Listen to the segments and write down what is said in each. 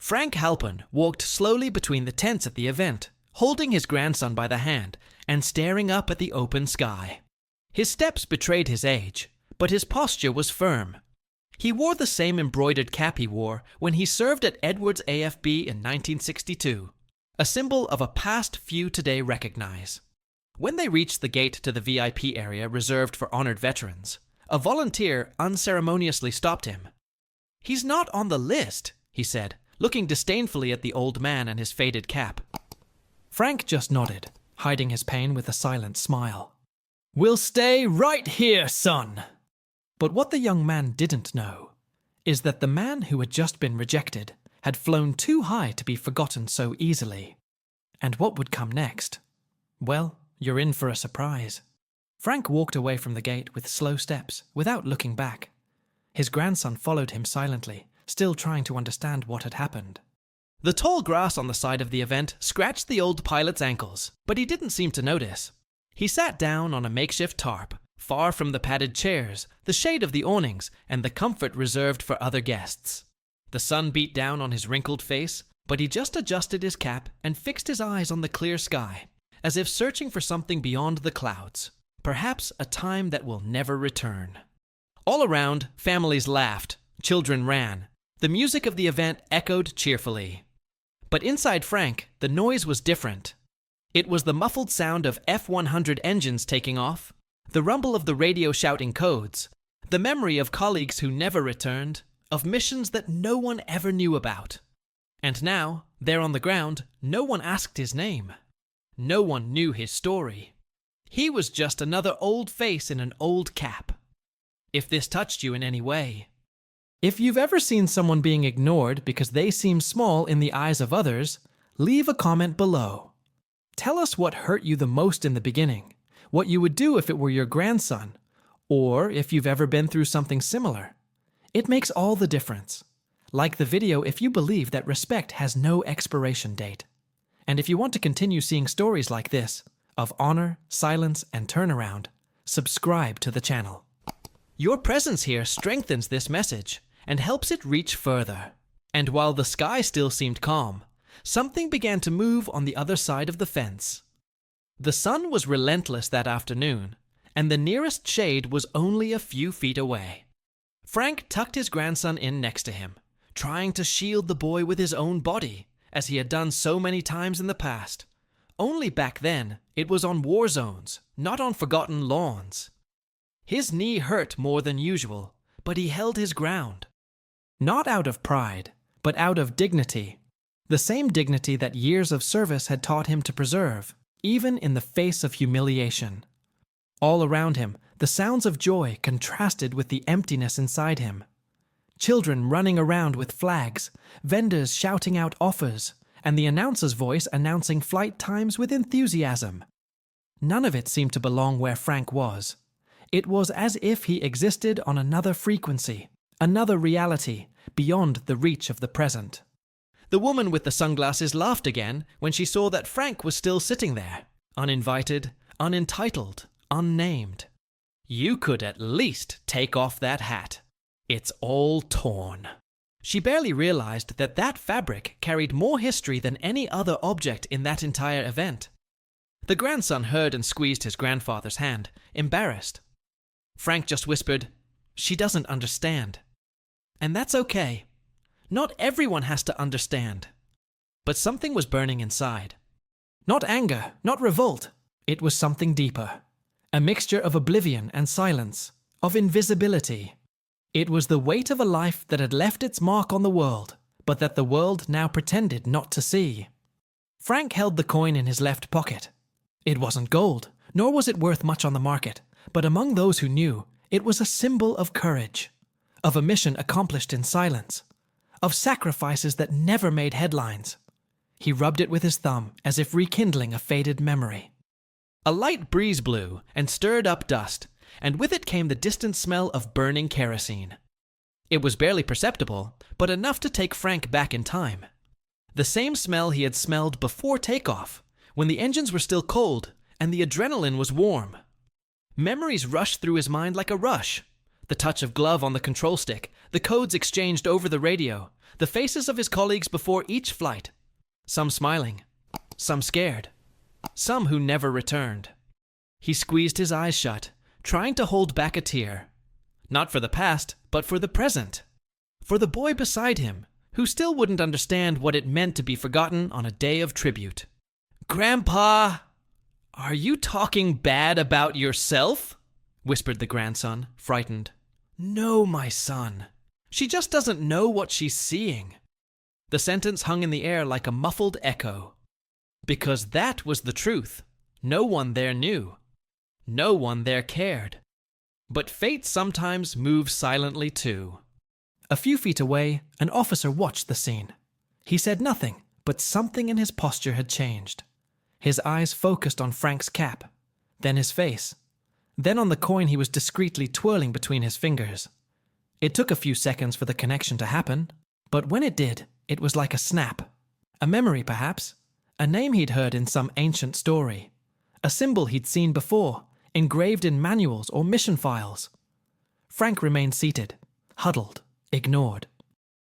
Frank Halpern walked slowly between the tents at the event, holding his grandson by the hand and staring up at the open sky. His steps betrayed his age, but his posture was firm. He wore the same embroidered cap he wore when he served at Edwards AFB in 1962, a symbol of a past few today recognize. When they reached the gate to the VIP area reserved for honored veterans, a volunteer unceremoniously stopped him. "He's not on the list," he said, looking disdainfully at the old man and his faded cap. Frank just nodded, hiding his pain with a silent smile. "We'll stay right here, son." But what the young man didn't know is that the man who had just been rejected had flown too high to be forgotten so easily. And what would come next? Well, you're in for a surprise. Frank walked away from the gate with slow steps, without looking back. His grandson followed him silently, still trying to understand what had happened. The tall grass on the side of the event scratched the old pilot's ankles, but he didn't seem to notice. He sat down on a makeshift tarp, far from the padded chairs, the shade of the awnings, and the comfort reserved for other guests. The sun beat down on his wrinkled face, but he just adjusted his cap and fixed his eyes on the clear sky, as if searching for something beyond the clouds, perhaps a time that will never return. All around, families laughed, children ran. The music of the event echoed cheerfully. But inside Frank, the noise was different. It was the muffled sound of F-100 engines taking off, the rumble of the radio shouting codes, the memory of colleagues who never returned, of missions that no one ever knew about. And now, there on the ground, no one asked his name. No one knew his story. He was just another old face in an old cap. If this touched you in any way. If you've ever seen someone being ignored because they seem small in the eyes of others, leave a comment below. Tell us what hurt you the most in the beginning, what you would do if it were your grandson, or if you've ever been through something similar. It makes all the difference. Like the video if you believe that respect has no expiration date. And if you want to continue seeing stories like this, of honor, silence, and turnaround, subscribe to the channel. Your presence here strengthens this message and helps it reach further. And while the sky still seemed calm, something began to move on the other side of the fence. The sun was relentless that afternoon, and the nearest shade was only a few feet away. Frank tucked his grandson in next to him, trying to shield the boy with his own body, as he had done so many times in the past. Only back then, it was on war zones, not on forgotten lawns. His knee hurt more than usual, but he held his ground. Not out of pride, but out of dignity. The same dignity that years of service had taught him to preserve, even in the face of humiliation. All around him, the sounds of joy contrasted with the emptiness inside him. Children running around with flags, vendors shouting out offers, and the announcer's voice announcing flight times with enthusiasm. None of it seemed to belong where Frank was. It was as if he existed on another frequency, another reality, beyond the reach of the present. The woman with the sunglasses laughed again when she saw that Frank was still sitting there, uninvited, unentitled, unnamed. "You could at least take off that hat. It's all torn." She barely realized that that fabric carried more history than any other object in that entire event. The grandson heard and squeezed his grandfather's hand, embarrassed. Frank just whispered, "She doesn't understand." And that's okay. Not everyone has to understand. But something was burning inside. Not anger, not revolt. It was something deeper. A mixture of oblivion and silence, of invisibility. It was the weight of a life that had left its mark on the world, but that the world now pretended not to see. Frank held the coin in his left pocket. It wasn't gold, nor was it worth much on the market, but among those who knew, it was a symbol of courage, of a mission accomplished in silence, of sacrifices that never made headlines. He rubbed it with his thumb as if rekindling a faded memory. A light breeze blew and stirred up dust, and with it came the distant smell of burning kerosene. It was barely perceptible, but enough to take Frank back in time. The same smell he had smelled before takeoff, when the engines were still cold and the adrenaline was warm. Memories rushed through his mind like a rush. The touch of glove on the control stick, the codes exchanged over the radio, the faces of his colleagues before each flight, some smiling, some scared, some who never returned. He squeezed his eyes shut, trying to hold back a tear. Not for the past, but for the present. For the boy beside him, who still wouldn't understand what it meant to be forgotten on a day of tribute. "Grandpa, are you talking bad about yourself?" whispered the grandson, frightened. "No, my son. She just doesn't know what she's seeing." The sentence hung in the air like a muffled echo. Because that was the truth. No one there knew. No one there cared. But fate sometimes moves silently too. A few feet away, an officer watched the scene. He said nothing, but something in his posture had changed. His eyes focused on Frank's cap, then his face, then on the coin he was discreetly twirling between his fingers. It took a few seconds for the connection to happen, but when it did, it was like a snap. A memory, perhaps. A name he'd heard in some ancient story. A symbol he'd seen before, engraved in manuals or mission files. Frank remained seated, huddled, ignored.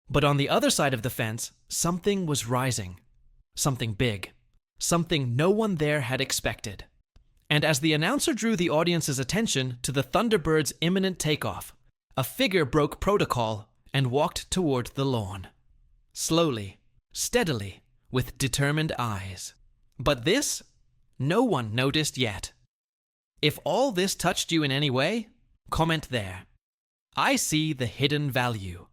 But on the other side of the fence, something was rising. Something big. Something no one there had expected. And as the announcer drew the audience's attention to the Thunderbirds' imminent takeoff, a figure broke protocol and walked toward the lawn. Slowly, steadily, with determined eyes. But this, no one noticed yet. If all this touched you in any way, comment there. I see the hidden value.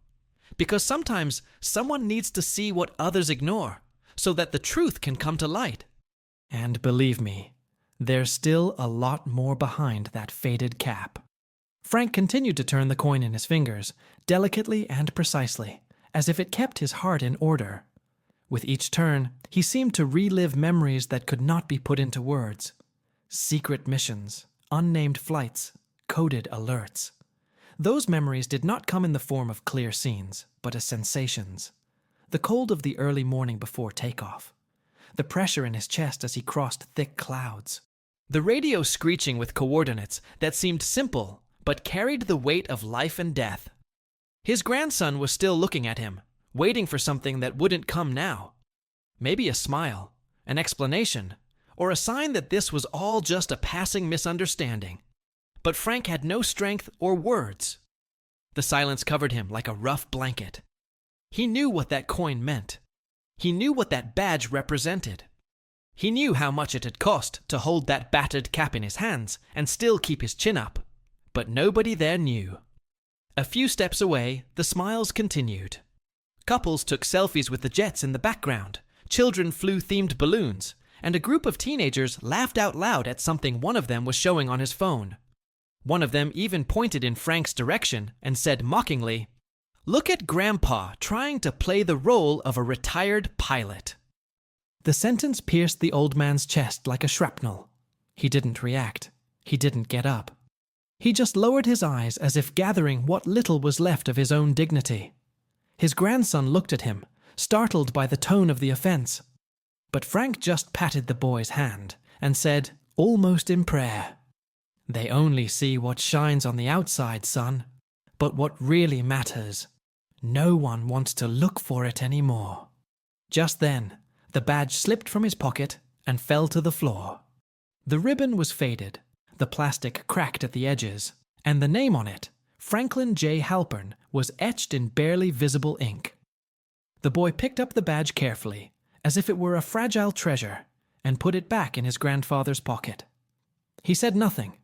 Because sometimes someone needs to see what others ignore, so that the truth can come to light. And believe me, there's still a lot more behind that faded cap. Frank continued to turn the coin in his fingers, delicately and precisely, as if it kept his heart in order. With each turn, he seemed to relive memories that could not be put into words. Secret missions, unnamed flights, coded alerts. Those memories did not come in the form of clear scenes, but as sensations. The cold of the early morning before takeoff. The pressure in his chest as he crossed thick clouds. The radio screeching with coordinates that seemed simple, but carried the weight of life and death. His grandson was still looking at him, waiting for something that wouldn't come now. Maybe a smile, an explanation, or a sign that this was all just a passing misunderstanding. But Frank had no strength or words. The silence covered him like a rough blanket. He knew what that coin meant. He knew what that badge represented. He knew how much it had cost to hold that battered cap in his hands and still keep his chin up. But nobody there knew. A few steps away, the smiles continued. Couples took selfies with the jets in the background, children flew themed balloons, and a group of teenagers laughed out loud at something one of them was showing on his phone. One of them even pointed in Frank's direction and said mockingly, "Look at Grandpa trying to play the role of a retired pilot." The sentence pierced the old man's chest like a shrapnel. He didn't react. He didn't get up. He just lowered his eyes as if gathering what little was left of his own dignity. His grandson looked at him, startled by the tone of the offense. But Frank just patted the boy's hand and said, almost in prayer, "They only see what shines on the outside, son. But what really matters, no one wants to look for it anymore." Just then, the badge slipped from his pocket and fell to the floor. The ribbon was faded, the plastic cracked at the edges, and the name on it, Franklin J. Halpern, was etched in barely visible ink. The boy picked up the badge carefully, as if it were a fragile treasure, and put it back in his grandfather's pocket. He said nothing,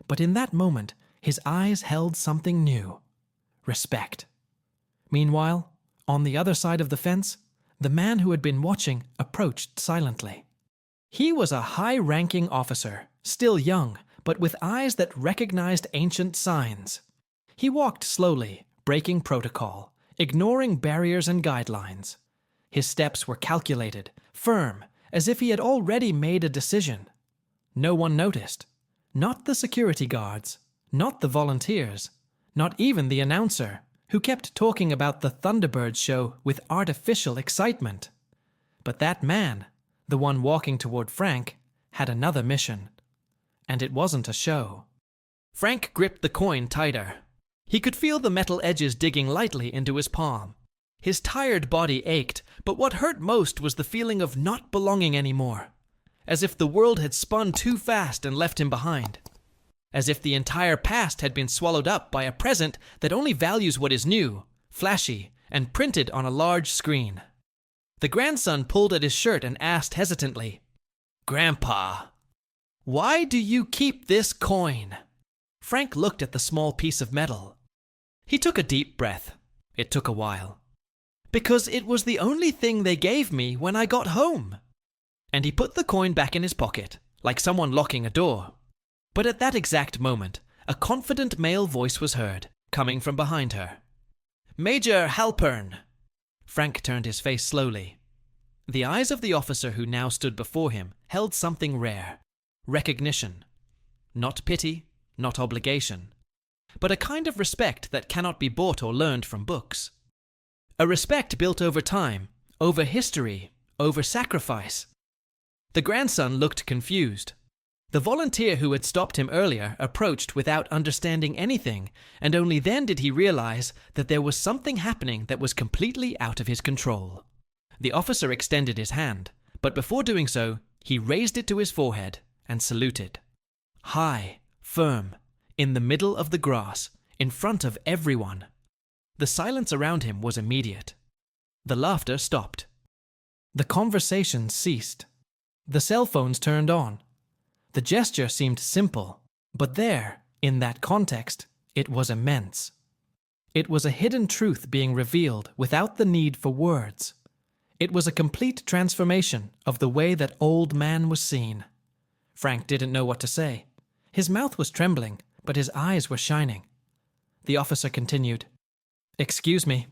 but in that moment, his eyes held something new. Respect. Meanwhile, on the other side of the fence, the man who had been watching approached silently. He was a high-ranking officer, still young, but with eyes that recognized ancient signs. He walked slowly, breaking protocol, ignoring barriers and guidelines. His steps were calculated, firm, as if he had already made a decision. No one noticed. Not the security guards, not the volunteers, not even the announcer, who kept talking about the Thunderbirds show with artificial excitement. But that man, the one walking toward Frank, had another mission. And it wasn't a show. Frank gripped the coin tighter. He could feel the metal edges digging lightly into his palm. His tired body ached, but what hurt most was the feeling of not belonging anymore. As if the world had spun too fast and left him behind. As if the entire past had been swallowed up by a present that only values what is new, flashy, and printed on a large screen. The grandson pulled at his shirt and asked hesitantly, "Grandpa, why do you keep this coin?" Frank looked at the small piece of metal. He took a deep breath. It took a while. "Because it was the only thing they gave me when I got home." And he put the coin back in his pocket, like someone locking a door. But at that exact moment, a confident male voice was heard, coming from behind her. "Major Halpern." Frank turned his face slowly. The eyes of the officer who now stood before him held something rare. Recognition. Not pity, not obligation, but a kind of respect that cannot be bought or learned from books. A respect built over time, over history, over sacrifice. The grandson looked confused. The volunteer who had stopped him earlier approached without understanding anything, and only then did he realize that there was something happening that was completely out of his control. The officer extended his hand, but before doing so, he raised it to his forehead and saluted. High, firm, in the middle of the grass, in front of everyone. The silence around him was immediate. The laughter stopped. The conversation ceased. The cell phones turned on. The gesture seemed simple, but there, in that context, it was immense. It was a hidden truth being revealed without the need for words. It was a complete transformation of the way that old man was seen. Frank didn't know what to say. His mouth was trembling, but his eyes were shining. The officer continued, "Excuse me.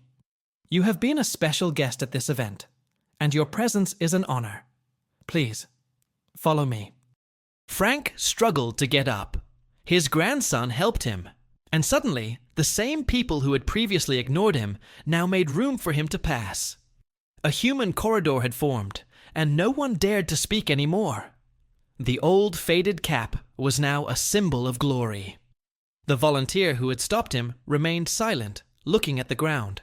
You have been a special guest at this event, and your presence is an honor. Please, follow me." Frank struggled to get up. His grandson helped him, and suddenly, the same people who had previously ignored him now made room for him to pass. A human corridor had formed, and no one dared to speak anymore. The old faded cap was now a symbol of glory. The volunteer who had stopped him remained silent, looking at the ground.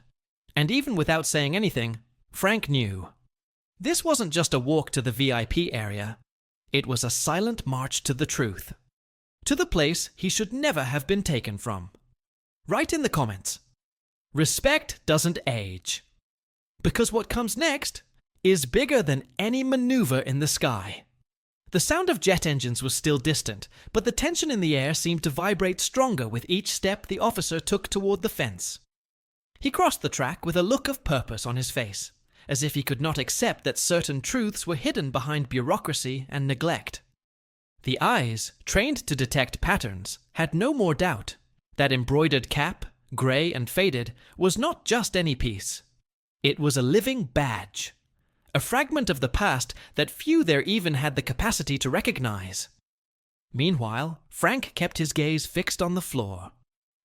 And even without saying anything, Frank knew. This wasn't just a walk to the VIP area. It was a silent march to the truth. To the place he should never have been taken from. Write in the comments. Respect doesn't age. Because what comes next is bigger than any maneuver in the sky. The sound of jet engines was still distant, but the tension in the air seemed to vibrate stronger with each step the officer took toward the fence. He crossed the track with a look of purpose on his face, as if he could not accept that certain truths were hidden behind bureaucracy and neglect. The eyes, trained to detect patterns, had no more doubt. That embroidered cap, grey and faded, was not just any piece. It was a living badge. A fragment of the past that few there even had the capacity to recognize. Meanwhile, Frank kept his gaze fixed on the floor.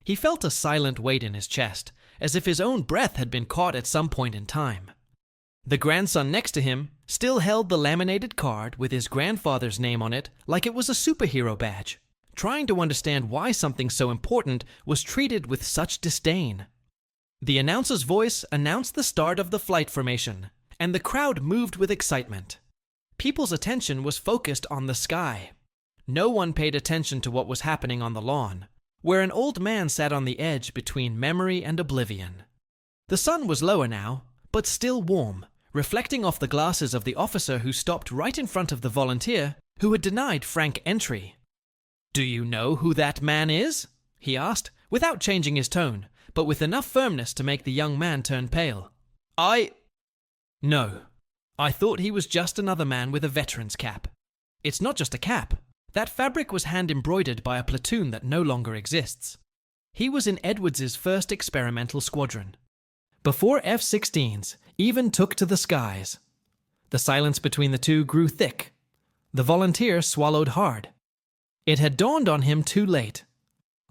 He felt a silent weight in his chest, as if his own breath had been caught at some point in time. The grandson next to him still held the laminated card with his grandfather's name on it like it was a superhero badge, trying to understand why something so important was treated with such disdain. The announcer's voice announced the start of the flight formation, and the crowd moved with excitement. People's attention was focused on the sky. No one paid attention to what was happening on the lawn, where an old man sat on the edge between memory and oblivion. The sun was lower now, but still warm, reflecting off the glasses of the officer who stopped right in front of the volunteer who had denied Frank entry. "Do you know who that man is?" he asked, without changing his tone, but with enough firmness to make the young man turn pale. No. I thought he was just another man with a veteran's cap. It's not just a cap. That fabric was hand-embroidered by a platoon that no longer exists. He was in Edwards's first experimental squadron. Before F-16s even took to the skies. The silence between the two grew thick. The volunteer swallowed hard. It had dawned on him too late.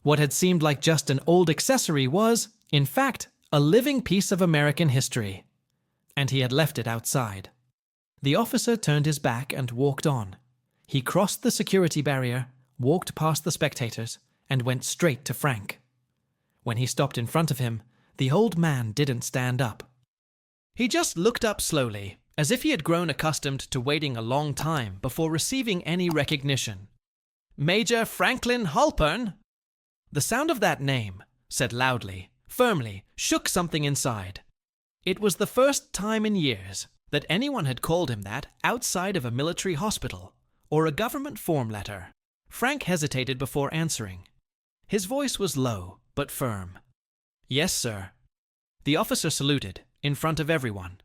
What had seemed like just an old accessory was, in fact, a living piece of American history. And he had left it outside. The officer turned his back and walked on. He crossed the security barrier, walked past the spectators, and went straight to Frank. When he stopped in front of him, the old man didn't stand up. He just looked up slowly, as if he had grown accustomed to waiting a long time before receiving any recognition. "Major Franklin Halpern?" The sound of that name, said loudly, firmly, shook something inside. It was the first time in years that anyone had called him that outside of a military hospital or a government form letter. Frank hesitated before answering. His voice was low, but firm. "Yes, sir." The officer saluted, in front of everyone.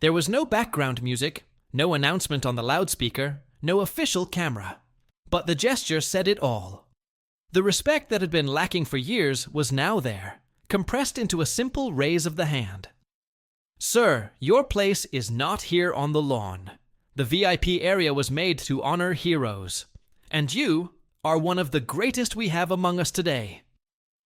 There was no background music, no announcement on the loudspeaker, no official camera. But the gesture said it all. The respect that had been lacking for years was now there, compressed into a simple raise of the hand. "Sir, your place is not here on the lawn. The VIP area was made to honor heroes. And you are one of the greatest we have among us today."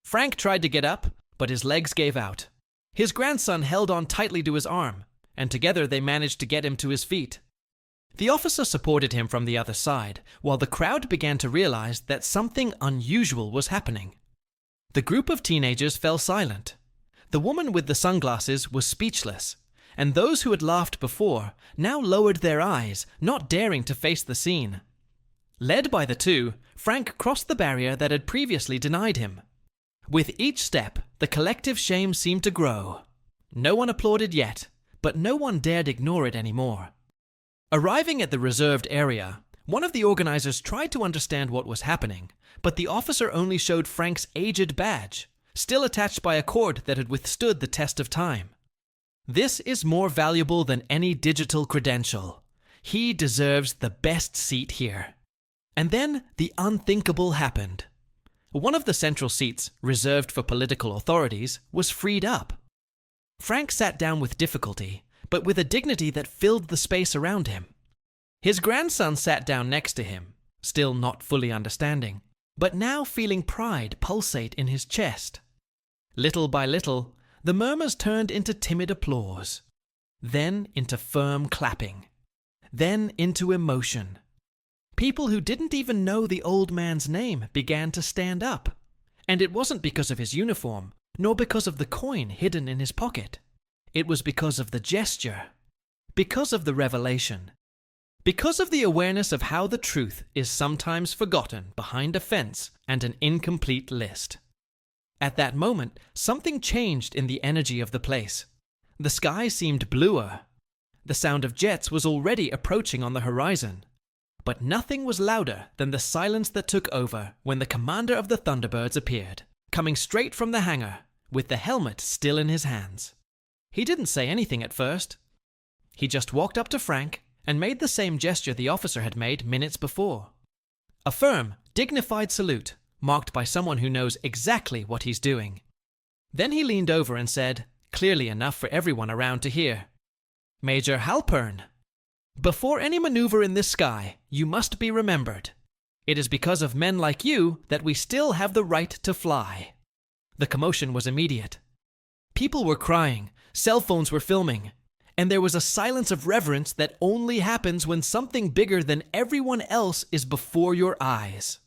Frank tried to get up, but his legs gave out. His grandson held on tightly to his arm, and together they managed to get him to his feet. The officer supported him from the other side, while the crowd began to realize that something unusual was happening. The group of teenagers fell silent. The woman with the sunglasses was speechless, and those who had laughed before now lowered their eyes, not daring to face the scene. Led by the two, Frank crossed the barrier that had previously denied him. With each step, the collective shame seemed to grow. No one applauded yet, but no one dared ignore it anymore. Arriving at the reserved area, one of the organizers tried to understand what was happening, but the officer only showed Frank's aged badge, still attached by a cord that had withstood the test of time. "This is more valuable than any digital credential. He deserves the best seat here." And then the unthinkable happened. One of the central seats, reserved for political authorities, was freed up. Frank sat down with difficulty, but with a dignity that filled the space around him. His grandson sat down next to him, still not fully understanding, but now feeling pride pulsate in his chest. Little by little, the murmurs turned into timid applause, then into firm clapping, then into emotion. People who didn't even know the old man's name began to stand up. And it wasn't because of his uniform, nor because of the coin hidden in his pocket. It was because of the gesture, because of the revelation, because of the awareness of how the truth is sometimes forgotten behind a fence and an incomplete list. At that moment, something changed in the energy of the place. The sky seemed bluer. The sound of jets was already approaching on the horizon. But nothing was louder than the silence that took over when the commander of the Thunderbirds appeared, coming straight from the hangar, with the helmet still in his hands. He didn't say anything at first. He just walked up to Frank and made the same gesture the officer had made minutes before. A firm, dignified salute, marked by someone who knows exactly what he's doing. Then he leaned over and said, clearly enough for everyone around to hear, "Major Halpern, before any maneuver in this sky, you must be remembered. It is because of men like you that we still have the right to fly." The commotion was immediate. People were crying, cell phones were filming, and there was a silence of reverence that only happens when something bigger than everyone else is before your eyes.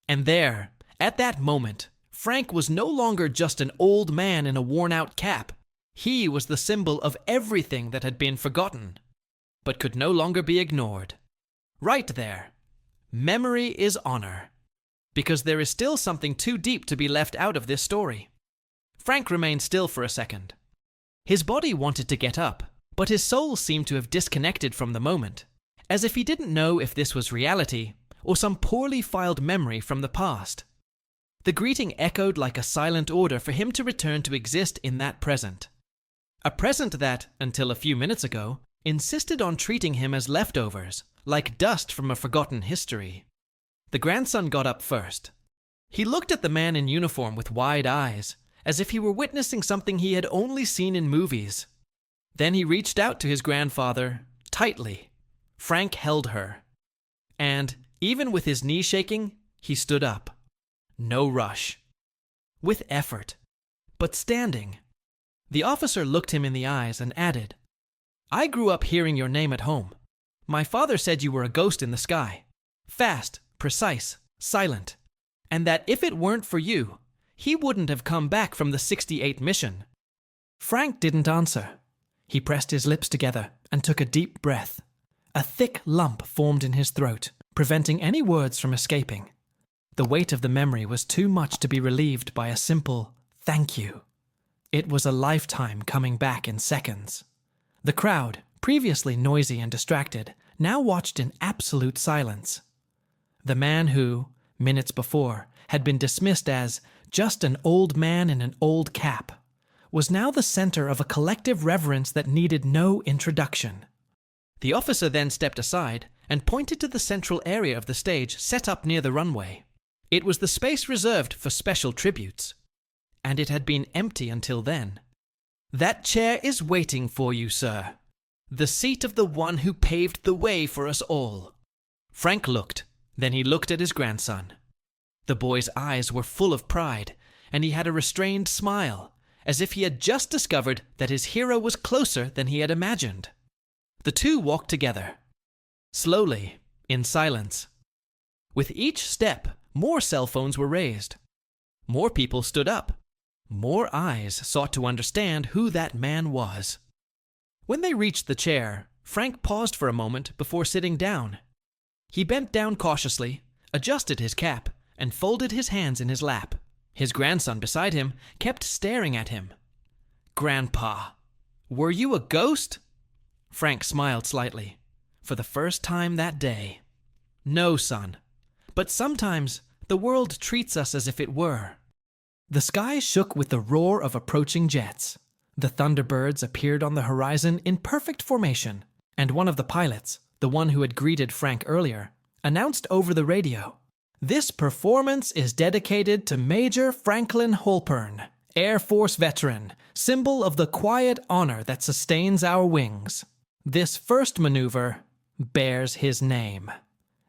And there, at that moment, Frank was no longer just an old man in a worn-out cap. He was the symbol of everything that had been forgotten, but could no longer be ignored. Right there. Memory is honor. Because there is still something too deep to be left out of this story. Frank remained still for a second. His body wanted to get up, but his soul seemed to have disconnected from the moment, as if he didn't know if this was reality or some poorly filed memory from the past. The greeting echoed like a silent order for him to return to exist in that present. A present that, until a few minutes ago, insisted on treating him as leftovers, like dust from a forgotten history. The grandson got up first. He looked at the man in uniform with wide eyes, as if he were witnessing something he had only seen in movies. Then he reached out to his grandfather, tightly. Frank held her. And, even with his knee shaking, he stood up. No rush. With effort. But standing. The officer looked him in the eyes and added, "I grew up hearing your name at home. My father said you were a ghost in the sky. Fast, precise, silent. And that if it weren't for you, he wouldn't have come back from the 68 mission." Frank didn't answer. He pressed his lips together and took a deep breath. A thick lump formed in his throat, preventing any words from escaping. The weight of the memory was too much to be relieved by a simple "thank you." It was a lifetime coming back in seconds. The crowd, previously noisy and distracted, now watched in absolute silence. The man who, minutes before, had been dismissed as just an old man in an old cap, was now the center of a collective reverence that needed no introduction. The officer then stepped aside and pointed to the central area of the stage set up near the runway. It was the space reserved for special tributes, and it had been empty until then. "That chair is waiting for you, sir. The seat of the one who paved the way for us all." Frank looked, then he looked at his grandson. The boy's eyes were full of pride, and he had a restrained smile, as if he had just discovered that his hero was closer than he had imagined. The two walked together, slowly, in silence. With each step, more cell phones were raised. More people stood up. More eyes sought to understand who that man was. When they reached the chair, Frank paused for a moment before sitting down. He bent down cautiously, adjusted his cap, and folded his hands in his lap. His grandson beside him kept staring at him. "Grandpa, were you a ghost?" Frank smiled slightly. For the first time that day. "No, son. But sometimes the world treats us as if it were." The sky shook with the roar of approaching jets. The Thunderbirds appeared on the horizon in perfect formation, and one of the pilots, the one who had greeted Frank earlier, announced over the radio, "This performance is dedicated to Major Franklin Holpern, Air Force veteran, symbol of the quiet honor that sustains our wings. This first maneuver bears his name."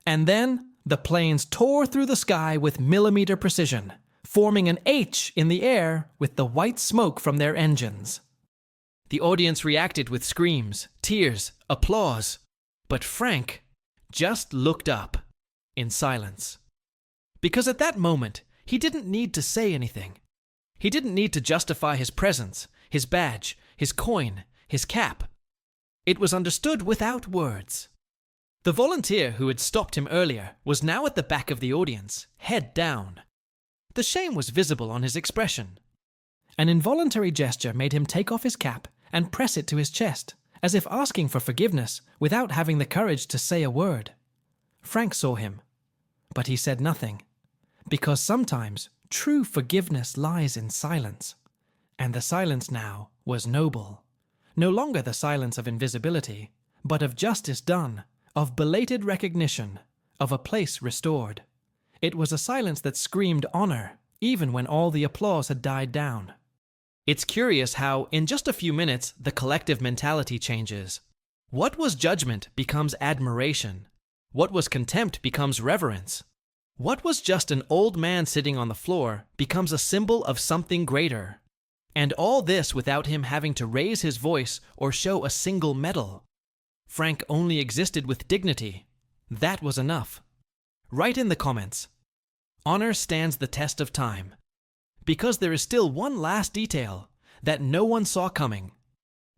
And then the planes tore through the sky with millimeter precision, forming an H in the air with the white smoke from their engines. The audience reacted with screams, tears, applause, but Frank just looked up in silence. Because at that moment, he didn't need to say anything. He didn't need to justify his presence, his badge, his coin, his cap. It was understood without words. The volunteer who had stopped him earlier was now at the back of the audience, head down. The shame was visible on his expression. An involuntary gesture made him take off his cap and press it to his chest, as if asking for forgiveness without having the courage to say a word. Frank saw him, but he said nothing, because sometimes true forgiveness lies in silence, and the silence now was noble. No longer the silence of invisibility, but of justice done, of belated recognition, of a place restored. It was a silence that screamed honor, even when all the applause had died down. It's curious how, in just a few minutes, the collective mentality changes. What was judgment becomes admiration. What was contempt becomes reverence. What was just an old man sitting on the floor becomes a symbol of something greater. And all this without him having to raise his voice or show a single medal. Frank only existed with dignity. That was enough. Write in the comments, "Honor stands the test of time," because there is still one last detail that no one saw coming.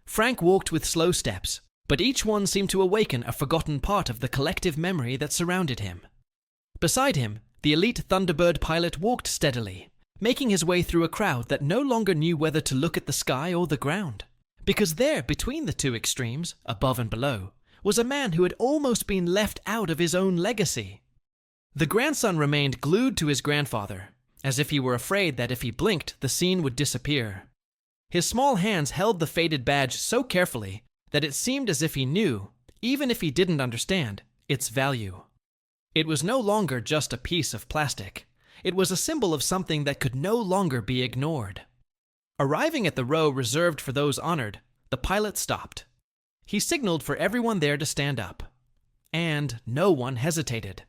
Frank walked with slow steps, but each one seemed to awaken a forgotten part of the collective memory that surrounded him. Beside him, the elite Thunderbird pilot walked steadily, making his way through a crowd that no longer knew whether to look at the sky or the ground. Because there, between the two extremes, above and below, was a man who had almost been left out of his own legacy. The grandson remained glued to his grandfather, as if he were afraid that if he blinked, the scene would disappear. His small hands held the faded badge so carefully that it seemed as if he knew, even if he didn't understand, its value. It was no longer just a piece of plastic. It was a symbol of something that could no longer be ignored. Arriving at the row reserved for those honored, the pilot stopped. He signaled for everyone there to stand up. And no one hesitated.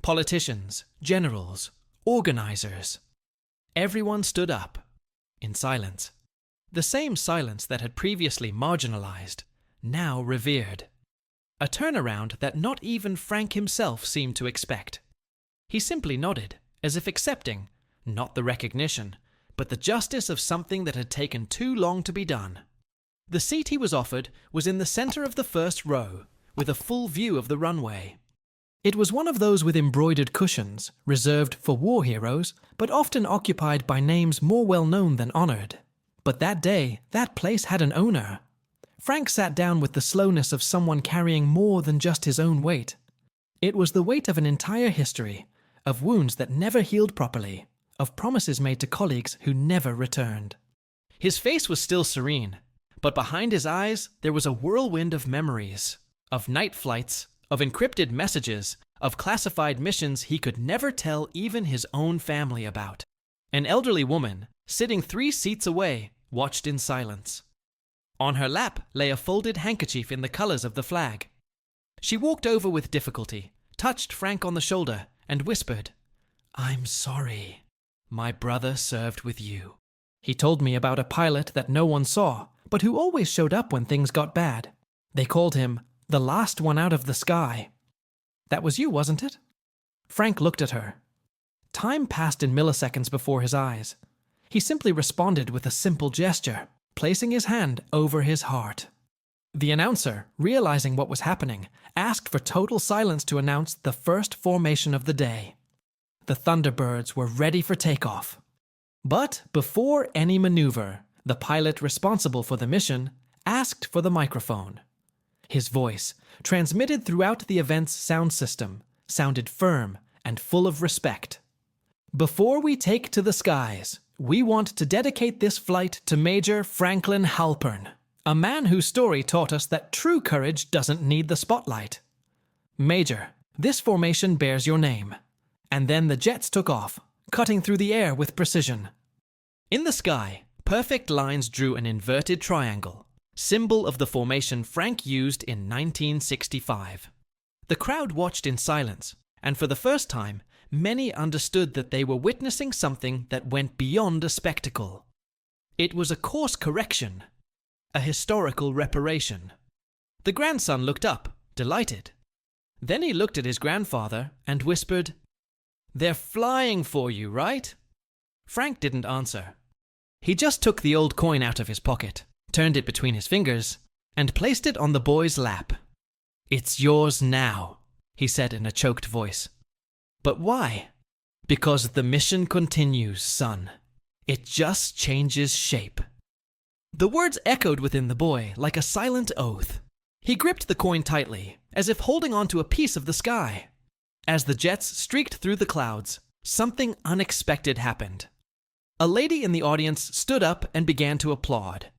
Politicians, generals, organizers. Everyone stood up, in silence. The same silence that had previously marginalized, now revered. A turnaround that not even Frank himself seemed to expect. He simply nodded, as if accepting, not the recognition, but the justice of something that had taken too long to be done. The seat he was offered was in the center of the first row, with a full view of the runway. It was one of those with embroidered cushions, reserved for war heroes, but often occupied by names more well-known than honored. But that day, that place had an owner. Frank sat down with the slowness of someone carrying more than just his own weight. It was the weight of an entire history, of wounds that never healed properly, of promises made to colleagues who never returned. His face was still serene, but behind his eyes there was a whirlwind of memories, of night flights, of encrypted messages, of classified missions he could never tell even his own family about. An elderly woman, sitting 3 seats away, watched in silence. On her lap lay a folded handkerchief in the colors of the flag. She walked over with difficulty, touched Frank on the shoulder, and whispered, "I'm sorry. My brother served with you. He told me about a pilot that no one saw, but who always showed up when things got bad. They called him the last one out of the sky. That was you, wasn't it?" Frank looked at her. Time passed in milliseconds before his eyes. He simply responded with a simple gesture, placing his hand over his heart. The announcer, realizing what was happening, asked for total silence to announce the first formation of the day. The Thunderbirds were ready for takeoff. But before any maneuver, the pilot responsible for the mission asked for the microphone. His voice, transmitted throughout the event's sound system, sounded firm and full of respect. "Before we take to the skies, we want to dedicate this flight to Major Franklin Halpern, a man whose story taught us that true courage doesn't need the spotlight. Major, this formation bears your name." And then the jets took off, cutting through the air with precision. In the sky, perfect lines drew an inverted triangle, symbol of the formation Frank used in 1965. The crowd watched in silence, and for the first time, many understood that they were witnessing something that went beyond a spectacle. It was a course correction, a historical reparation. The grandson looked up, delighted. Then he looked at his grandfather and whispered, "They're flying for you, right?" Frank didn't answer. He just took the old coin out of his pocket, turned it between his fingers, and placed it on the boy's lap. "It's yours now," he said in a choked voice. "But why?" "Because the mission continues, son. It just changes shape." The words echoed within the boy like a silent oath. He gripped the coin tightly, as if holding on to a piece of the sky. As the jets streaked through the clouds, something unexpected happened. A lady in the audience stood up and began to applaud.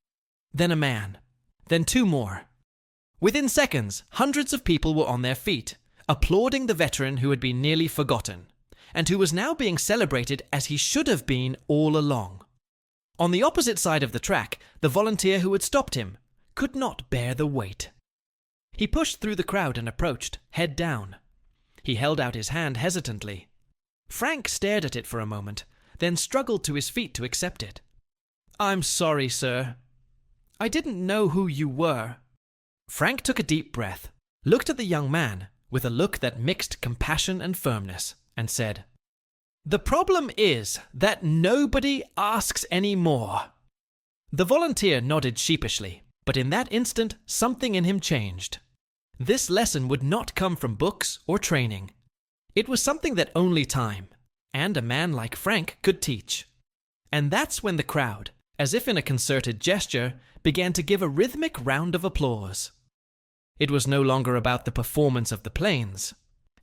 Then a man. Then 2 more. Within seconds, hundreds of people were on their feet, applauding the veteran who had been nearly forgotten, and who was now being celebrated as he should have been all along. On the opposite side of the track, the volunteer who had stopped him could not bear the weight. He pushed through the crowd and approached, head down. He held out his hand hesitantly. Frank stared at it for a moment, then struggled to his feet to accept it. "I'm sorry, sir. I didn't know who you were." Frank took a deep breath, looked at the young man with a look that mixed compassion and firmness, and said, "The problem is that nobody asks any more." The volunteer nodded sheepishly, but in that instant something in him changed. This lesson would not come from books or training. It was something that only time, and a man like Frank, could teach. And that's when the crowd, as if in a concerted gesture, began to give a rhythmic round of applause. It was no longer about the performance of the planes.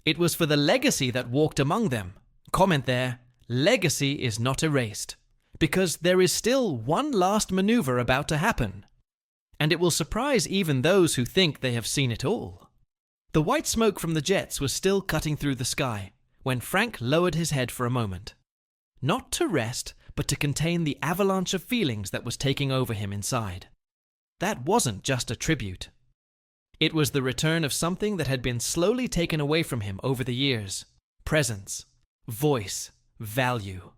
It was for the legacy that walked among them. Comment there, legacy is not erased, because there is still one last maneuver about to happen. And it will surprise even those who think they have seen it all. The white smoke from the jets was still cutting through the sky when Frank lowered his head for a moment. Not to rest, but to contain the avalanche of feelings that was taking over him inside. That wasn't just a tribute. It was the return of something that had been slowly taken away from him over the years. Presence, voice, value.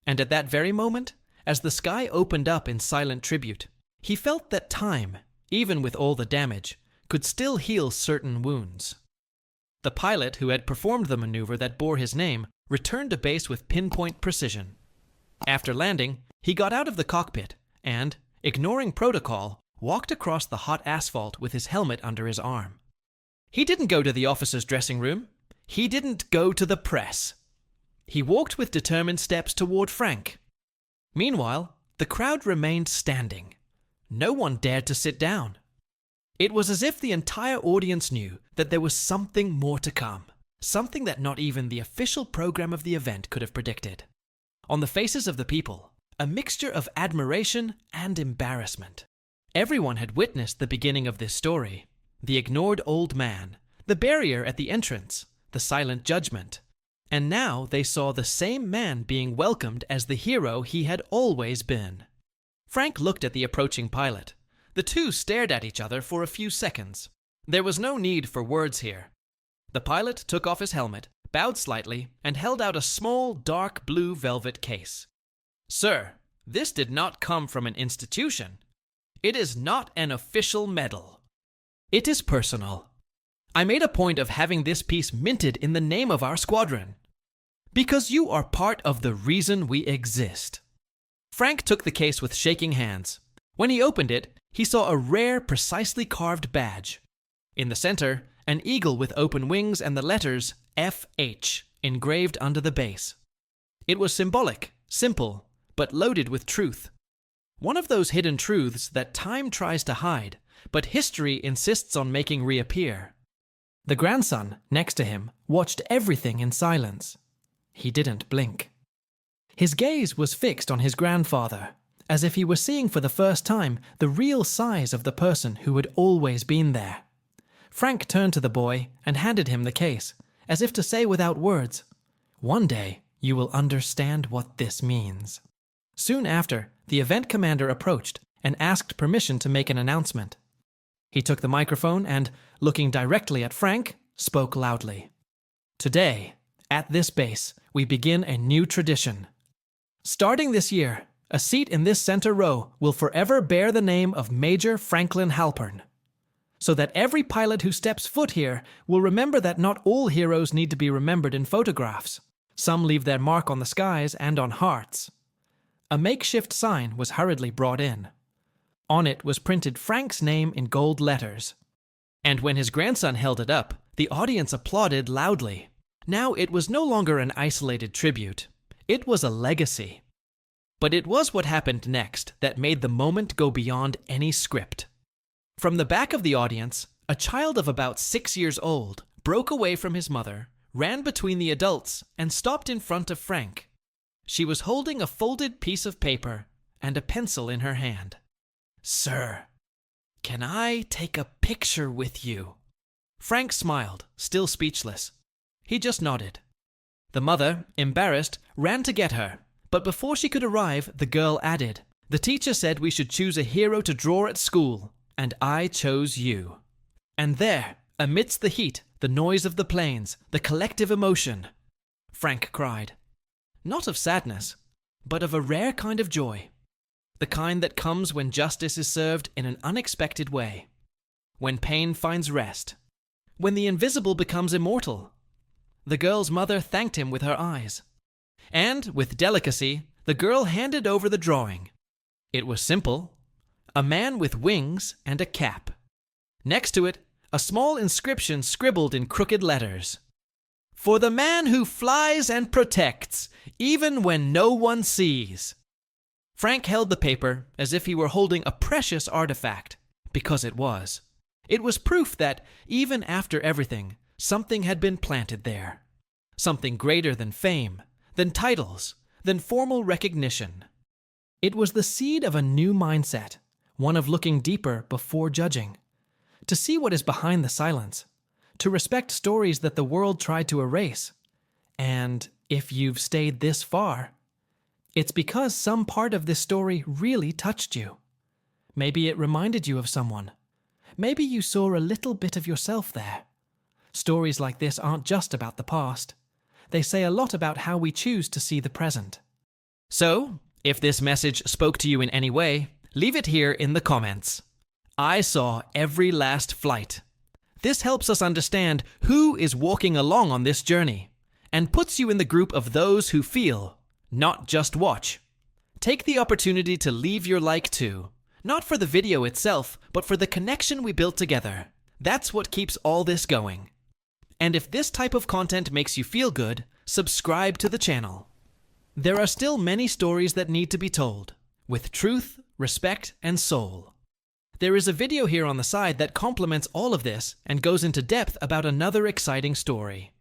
And at that very moment, as the sky opened up in silent tribute, he felt that time, even with all the damage, could still heal certain wounds. The pilot who had performed the maneuver that bore his name returned to base with pinpoint precision. After landing, he got out of the cockpit and, ignoring protocol, walked across the hot asphalt with his helmet under his arm. He didn't go to the officer's dressing room. He didn't go to the press. He walked with determined steps toward Frank. Meanwhile, the crowd remained standing. No one dared to sit down. It was as if the entire audience knew that there was something more to come, something that not even the official program of the event could have predicted. On the faces of the people, a mixture of admiration and embarrassment. Everyone had witnessed the beginning of this story. The ignored old man, the barrier at the entrance, the silent judgment. And now they saw the same man being welcomed as the hero he had always been. Frank looked at the approaching pilot. The two stared at each other for a few seconds. There was no need for words here. The pilot took off his helmet, bowed slightly, and held out a small, dark blue velvet case. "Sir, this did not come from an institution. It is not an official medal. It is personal. I made a point of having this piece minted in the name of our squadron, because you are part of the reason we exist." Frank took the case with shaking hands. When he opened it, he saw a rare, precisely carved badge. In the center, an eagle with open wings and the letters FH engraved under the base. It was symbolic, simple, but loaded with truth. One of those hidden truths that time tries to hide, but history insists on making reappear. The grandson, next to him, watched everything in silence. He didn't blink. His gaze was fixed on his grandfather, as if he were seeing for the first time the real size of the person who had always been there. Frank turned to the boy and handed him the case, as if to say without words, "One day you will understand what this means." Soon after, the event commander approached and asked permission to make an announcement. He took the microphone and, looking directly at Frank, spoke loudly. "Today, at this base, we begin a new tradition. Starting this year, a seat in this center row will forever bear the name of Major Franklin Halpern, so that every pilot who steps foot here will remember that not all heroes need to be remembered in photographs. Some leave their mark on the skies and on hearts." A makeshift sign was hurriedly brought in. On it was printed Frank's name in gold letters. And when his grandson held it up, the audience applauded loudly. Now it was no longer an isolated tribute. It was a legacy. But it was what happened next that made the moment go beyond any script. From the back of the audience, a child of about 6 years old broke away from his mother, ran between the adults, and stopped in front of Frank. She was holding a folded piece of paper and a pencil in her hand. "Sir, can I take a picture with you?" Frank smiled, still speechless. He just nodded. The mother, embarrassed, ran to get her, but before she could arrive, the girl added, "The teacher said we should choose a hero to draw at school, and I chose you." And there, amidst the heat, the noise of the planes, the collective emotion, Frank cried. Not of sadness, but of a rare kind of joy. The kind that comes when justice is served in an unexpected way. When pain finds rest. When the invisible becomes immortal. The girl's mother thanked him with her eyes. And, with delicacy, the girl handed over the drawing. It was simple. A man with wings and a cap. Next to it, a small inscription scribbled in crooked letters. "For the man who flies and protects, even when no one sees." Frank held the paper as if he were holding a precious artifact, because it was. It was proof that, even after everything, something had been planted there. Something greater than fame, than titles, than formal recognition. It was the seed of a new mindset, one of looking deeper before judging. To see what is behind the silence. To respect stories that the world tried to erase. And if you've stayed this far, it's because some part of this story really touched you. Maybe it reminded you of someone. Maybe you saw a little bit of yourself there. Stories like this aren't just about the past. They say a lot about how we choose to see the present. So, if this message spoke to you in any way, leave it here in the comments. I saw every last flight. This helps us understand who is walking along on this journey, and puts you in the group of those who feel, not just watch. Take the opportunity to leave your like too. Not for the video itself, but for the connection we built together. That's what keeps all this going. And if this type of content makes you feel good, subscribe to the channel. There are still many stories that need to be told, with truth, respect, and soul. There is a video here on the side that complements all of this and goes into depth about another exciting story.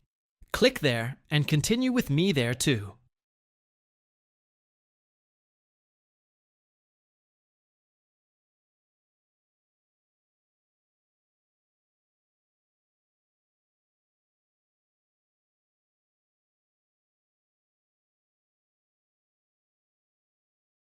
Click there and continue with me there too.